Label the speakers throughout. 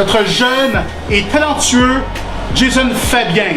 Speaker 1: notre jeune et talentueux Jason Fabien.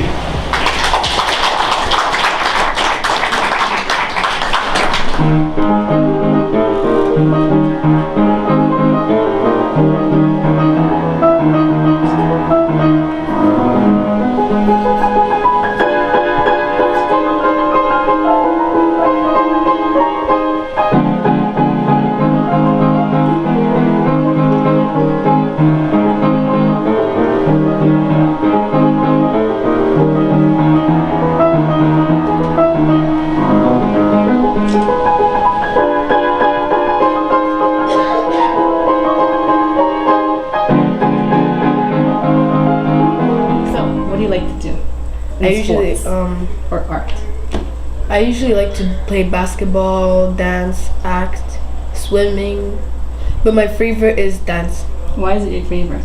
Speaker 2: Or art?
Speaker 3: I usually like to play basketball, dance, act, swimming, but my favorite is dance.
Speaker 2: Why is it your favorite?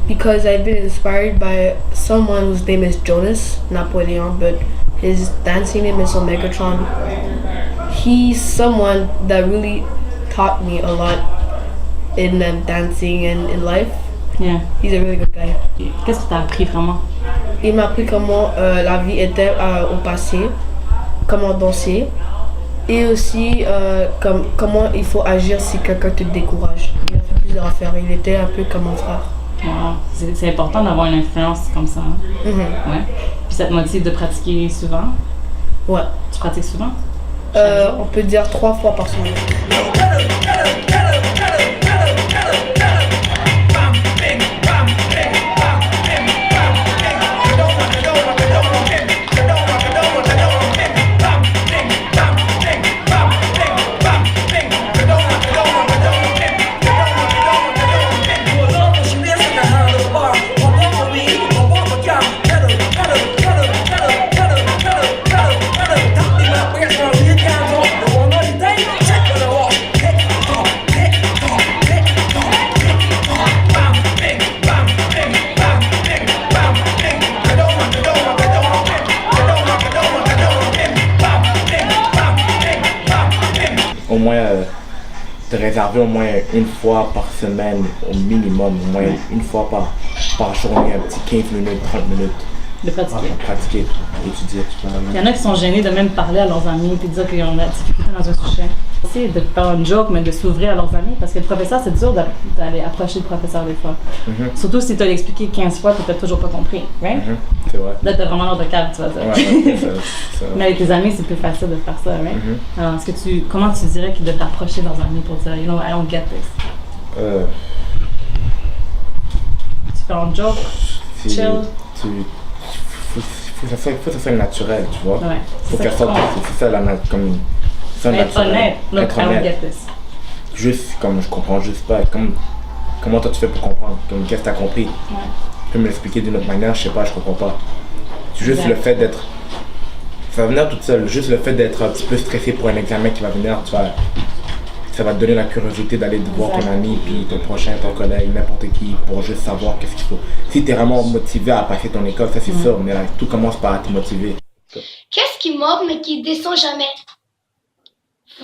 Speaker 3: Because I've been inspired by someone whose name is Jonas Napoleon, but his dancing name is Megatron. He's someone that really taught me a lot in dancing and in life.
Speaker 2: Yeah.
Speaker 3: He's a really good guy.
Speaker 2: Qu'est-ce que t'as appris vraiment?
Speaker 3: Il m'a appris comment la vie était au passé, comment danser, et aussi comment il faut agir si quelqu'un te décourage. Il a fait plusieurs affaires, il était un peu comme mon frère.
Speaker 2: Wow. C'est important d'avoir une influence comme ça. Hein? Ouais. Puis ça te motive de pratiquer souvent?
Speaker 3: Ouais.
Speaker 2: Tu pratiques souvent?
Speaker 3: On peut dire 3 fois par semaine.
Speaker 4: Au moins te réserver au moins une fois par semaine au minimum, au moins une fois par journée, un petit 15 minutes, 30 minutes.
Speaker 2: De pratiquer.
Speaker 4: Pratiquer, étudier.
Speaker 2: Il y en a qui sont gênés de même parler à leurs amis et dire qu'ils ont de la difficulté dans un sujet. C'est de faire une joke, mais de s'ouvrir à leurs amis, parce que le professeur, c'est dur d'aller approcher le professeur des fois. Surtout si tu as expliqué 15 fois, tu n'as toujours pas compris, right?
Speaker 4: C'est vrai.
Speaker 2: Là, tu as vraiment l'air de câble, tu vas dire.
Speaker 4: Ouais, ça.
Speaker 2: Mais avec tes amis, c'est plus facile de faire ça, right? Alors, comment tu dirais qu'ils devraient approcher leurs amis pour dire, you know, I don't get this? Tu fais un joke, chill.
Speaker 4: Faut que ça soit naturel, tu vois.
Speaker 2: Ouais.
Speaker 4: Faut que ça sorte, c'est ça comme ça
Speaker 2: être honnête. Look, I don't get this.
Speaker 4: Juste comme je comprends juste pas. Comment toi tu fais pour comprendre? Comme qu'est-ce que t'as compris?
Speaker 2: Ouais.
Speaker 4: Tu peux me l'expliquer d'une autre manière, je sais pas, je comprends pas. Juste le fait d'être. Ça va venir tout seul, juste le fait d'être un petit peu stressé pour un examen qui va venir, ça va te donner la curiosité d'aller voir ton ami, puis ton prochain, ton collègue, n'importe qui, pour juste savoir qu'est-ce qu'il faut. Si t'es vraiment motivé à passer ton école, ça c'est sûr, mais là, tout commence par te motiver.
Speaker 5: Qu'est-ce qui mord mais qui descend jamais?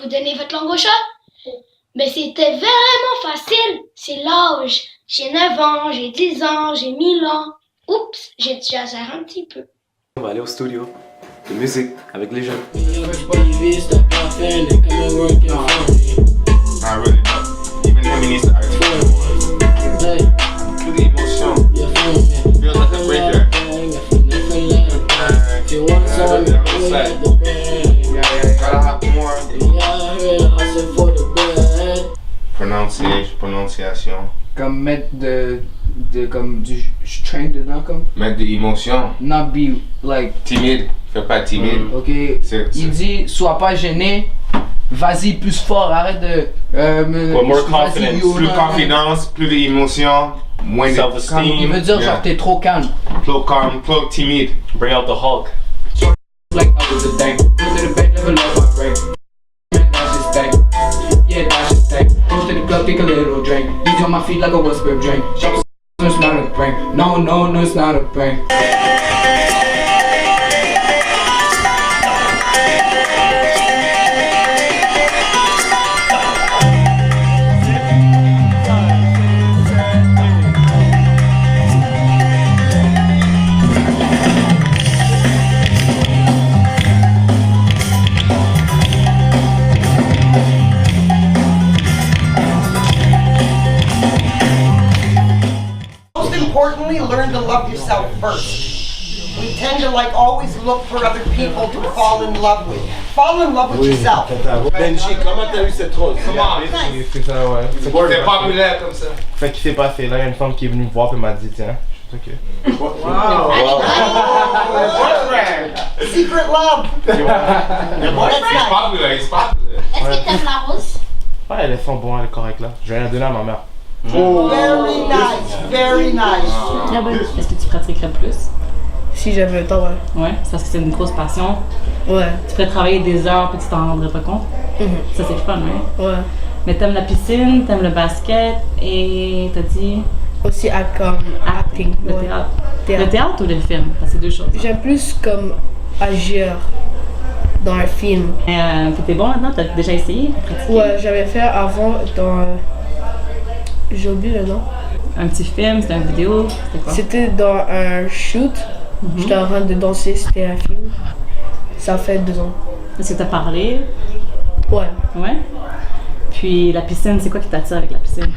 Speaker 5: Vous donnez votre langue au chat? Mais c'était vraiment facile, c'est l'âge. J'ai 9 ans, j'ai 10 ans, j'ai 1000 ans. Oups, j'exagère un petit peu.
Speaker 6: On va aller au studio de musique avec les jeunes.
Speaker 7: I really don't. Even him, he needs to articulate more. To the emotion. Feels like a breaker. Gotta have more. Prononciation.
Speaker 8: Comme mettre comme du strength dedans comme.
Speaker 7: Mettre de l'émotion.
Speaker 8: Not be like.
Speaker 7: Timide. Fais pas timide.
Speaker 8: Ok. Il dit sois pas gêné. Vas-y plus fort, arrête de.
Speaker 7: More confidence. Plus confiance, plus d'émotion, moins de
Speaker 6: self-esteem.
Speaker 8: Il veut dire genre t'es trop calme.
Speaker 7: Plus calme, plus timide.
Speaker 6: Bring out the Hulk.
Speaker 8: Like I was a thing. Go to the bank, never love my brain. That's just thing. Yeah, that's just thing. Go to the club, take a little drink. Easy on my feet like a whisper drink. Shop it's not a prank. No, it's not a prank.
Speaker 9: importantly, learn to love yourself first. We tend to like always look for other people to fall in love with. Fall in love with yourself.
Speaker 6: Benji, comment t'as eu cette rose?
Speaker 4: C'est ça, ouais. C'est quoi,
Speaker 6: T'es populaire comme ça.
Speaker 4: Fait qu'il s'est passé, là, il y a une femme qui est venue me voir et m'a dit, tiens, ok.
Speaker 9: Secret love.
Speaker 7: He's popular, he's popular.
Speaker 5: Est-ce que t'aimes la rose?
Speaker 4: Ouais, elles sont bonnes, elle est correcte là. Je vais la donner à ma mère.
Speaker 9: Very nice, very nice.
Speaker 2: Ah ben, est-ce que tu pratiquerais plus?
Speaker 3: Si j'avais le temps, ouais.
Speaker 2: Ouais, c'est parce que c'est une grosse passion.
Speaker 3: Ouais.
Speaker 2: Tu pourrais travailler des heures puis tu t'en rendrais pas compte. Ça, c'est fun, ouais.
Speaker 3: Ouais.
Speaker 2: Mais t'aimes la piscine, t'aimes le basket et t'as dit
Speaker 3: Aussi comme acting.
Speaker 2: le
Speaker 3: ouais.
Speaker 2: théâtre.
Speaker 3: Théâtre.
Speaker 2: Le théâtre ou le film? Parce que c'est deux choses.
Speaker 3: J'aime plus comme agir dans un film.
Speaker 2: T'étais bon là-dedans? T'as déjà essayé? Pratiqué?
Speaker 3: Ouais, j'avais fait avant dans. J'ai oublié le nom.
Speaker 2: Un petit film, c'était une vidéo, c'était quoi?
Speaker 3: C'était dans un shoot. J'étais en train de danser, c'était un film. Ça fait 2 ans.
Speaker 2: Est-ce que t'as parlé?
Speaker 3: Ouais.
Speaker 2: Ouais. Puis la piscine, c'est quoi qui t'attire avec la piscine?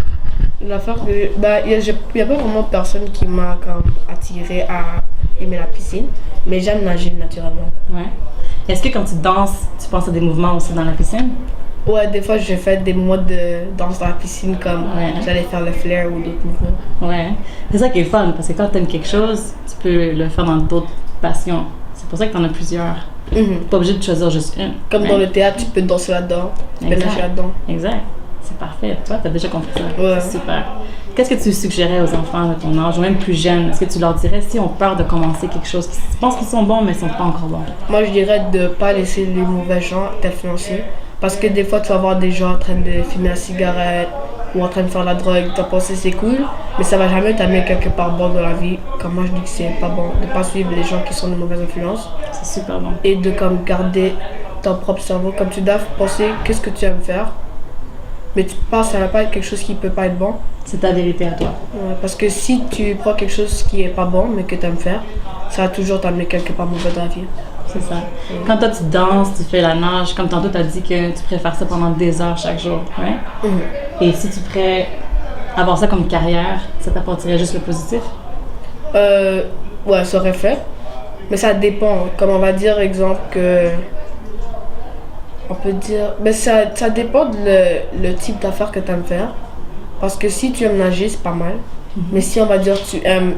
Speaker 3: L'affaire que. Bah, il y a pas vraiment personne qui m'a comme attiré à aimer la piscine. Mais j'aime nager naturellement.
Speaker 2: Ouais. Est-ce que quand tu danses, tu penses à des mouvements aussi dans la piscine?
Speaker 3: Ouais, des fois j'ai fait des mois de danse dans la piscine comme j'allais faire le flair ou d'autres mouvements.
Speaker 2: Ouais. C'est ça qui est fun, parce que quand t'aimes quelque chose, tu peux le faire dans d'autres passions. C'est pour ça que t'en as plusieurs. T'es pas obligé de choisir juste une.
Speaker 3: Comme dans le théâtre, tu peux danser là-dedans, tu peux nager là-dedans.
Speaker 2: Exact. C'est parfait. Toi, t'as déjà compris ça.
Speaker 3: Ouais.
Speaker 2: C'est super. Qu'est-ce que tu suggérais aux enfants de ton âge, ou même plus jeunes? Est-ce que tu leur dirais si on peur de commencer quelque chose, qu'ils pensent qu'ils sont bons, mais ils sont pas encore bons?
Speaker 3: Moi, je dirais de pas laisser les mauvais gens t'influencer. Parce que des fois, tu vas voir des gens en train de fumer la cigarette ou en train de faire la drogue. Tu vas penser c'est cool, mais ça va jamais t'amener quelque part bon dans la vie. Comme moi, je dis que c'est pas bon de pas suivre les gens qui sont de mauvaises influences.
Speaker 2: C'est super bon.
Speaker 3: Et de comme garder ton propre cerveau. Comme tu dois penser qu'est-ce que tu aimes faire. Mais tu penses que ça va pas être quelque chose qui peut pas être bon.
Speaker 2: C'est ta vérité à toi.
Speaker 3: Ouais, parce que si tu prends quelque chose qui est pas bon, mais que tu aimes faire, ça va toujours t'amener quelque part mauvais dans la vie.
Speaker 2: C'est ça. Quand toi tu danses, tu fais la nage, comme tantôt tu as dit que tu préfères ça pendant des heures chaque jour, ouais? Et si tu pourrais avoir ça comme carrière, ça t'apporterait juste le positif?
Speaker 3: Ouais, ça aurait fait. Mais ça dépend. Comme on va dire, exemple, que. On peut dire. Mais ça dépend de le type d'affaires que tu aimes faire. Parce que si tu aimes nager, c'est pas mal. Mais si on va dire tu aimes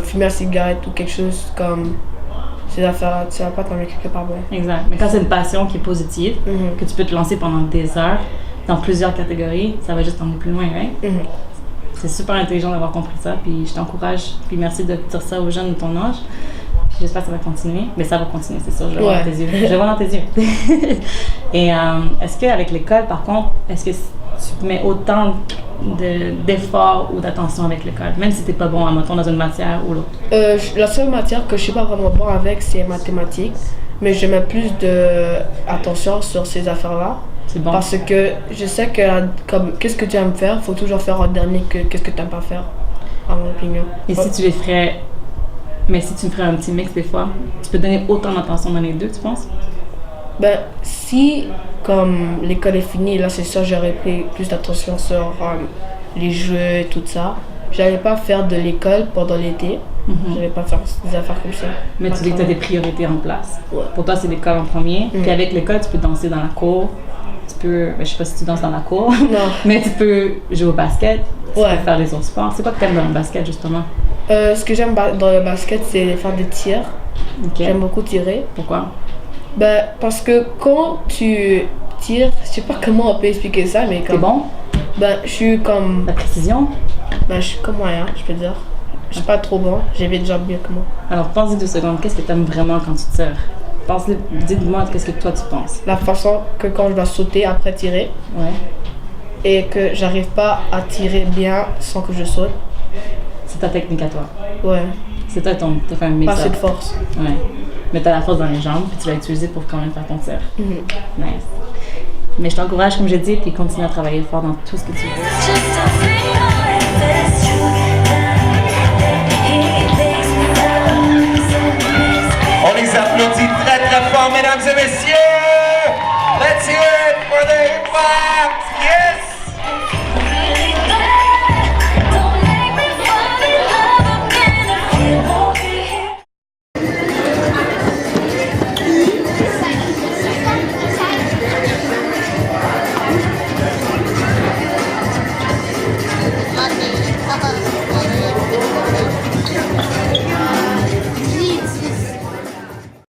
Speaker 3: fumer la cigarette ou quelque chose comme ces affaires-là, tu vas pas t'emmener quelque part bon.
Speaker 2: Exact. Mais quand c'est une passion qui est positive, que tu peux te lancer pendant des heures, dans plusieurs catégories, ça va juste t'emmener plus loin, right? C'est super intelligent d'avoir compris ça, puis je t'encourage, puis merci de dire ça aux jeunes de ton âge. Puis j'espère que ça va continuer, mais ça va continuer, c'est sûr, je le vois dans tes yeux. Je le vois dans tes yeux. Et est-ce qu'avec l'école, par contre, est-ce que tu mets autant d'efforts ou d'attention avec l'école, même si t'es pas bon, mettons, dans une matière ou l'autre?
Speaker 3: La seule matière que je suis pas vraiment bon avec, c'est mathématiques, mais je mets plus d'attention sur ces affaires-là.
Speaker 2: C'est bon.
Speaker 3: Parce que je sais que comme qu'est-ce que tu aimes faire, faut toujours faire en dernier que qu'est-ce que tu n'aimes pas faire, à mon opinion.
Speaker 2: Et si tu les ferais, mais si tu me ferais un petit mix des fois, tu peux donner autant d'attention dans les deux, tu penses?
Speaker 3: Ben, si comme l'école est finie, là c'est ça, j'aurais pris plus d'attention sur les jeux et tout ça. J'allais pas faire de l'école pendant l'été. J'allais pas faire des affaires comme ça.
Speaker 2: Mais tu dis que tu as des priorités en place.
Speaker 3: Ouais.
Speaker 2: Pour toi, c'est l'école en premier. Puis avec l'école, tu peux danser dans la cour. Tu peux, je sais pas si tu danses dans la cour,
Speaker 3: Non.
Speaker 2: mais tu peux jouer au basket. Tu
Speaker 3: Ouais.
Speaker 2: peux faire des autres sports. C'est quoi que tu aimes dans le basket, justement?
Speaker 3: Ce que j'aime dans le basket, c'est faire des tirs.
Speaker 2: Ok.
Speaker 3: J'aime beaucoup tirer.
Speaker 2: Pourquoi?
Speaker 3: Ben, parce que quand tu tires, je sais pas comment on peut expliquer ça, mais
Speaker 2: T'es
Speaker 3: comme.
Speaker 2: bon?
Speaker 3: Ben, je suis comme.
Speaker 2: La précision?
Speaker 3: Ben, je suis comme moyen, je peux dire. Je suis pas trop bon, j'ai des jambes bien que moi.
Speaker 2: Alors, pense-y 2 secondes. Qu'est-ce que tu aimes vraiment quand tu tires? Dis-moi qu'est-ce que toi tu penses.
Speaker 3: La façon que quand je dois sauter après tirer
Speaker 2: Ouais.
Speaker 3: et que j'arrive pas à tirer bien sans que je saute.
Speaker 2: C'est ta technique à toi.
Speaker 3: Ouais,
Speaker 2: C'est toi t'as fait un mix.
Speaker 3: pas assez de force.
Speaker 2: Ouais. Mais t'as la force dans les jambes, puis tu l'as utilisée pour quand même faire ton tir. Nice. Mais je t'encourage, comme j'ai dit, puis continue à travailler fort dans tout ce que tu veux.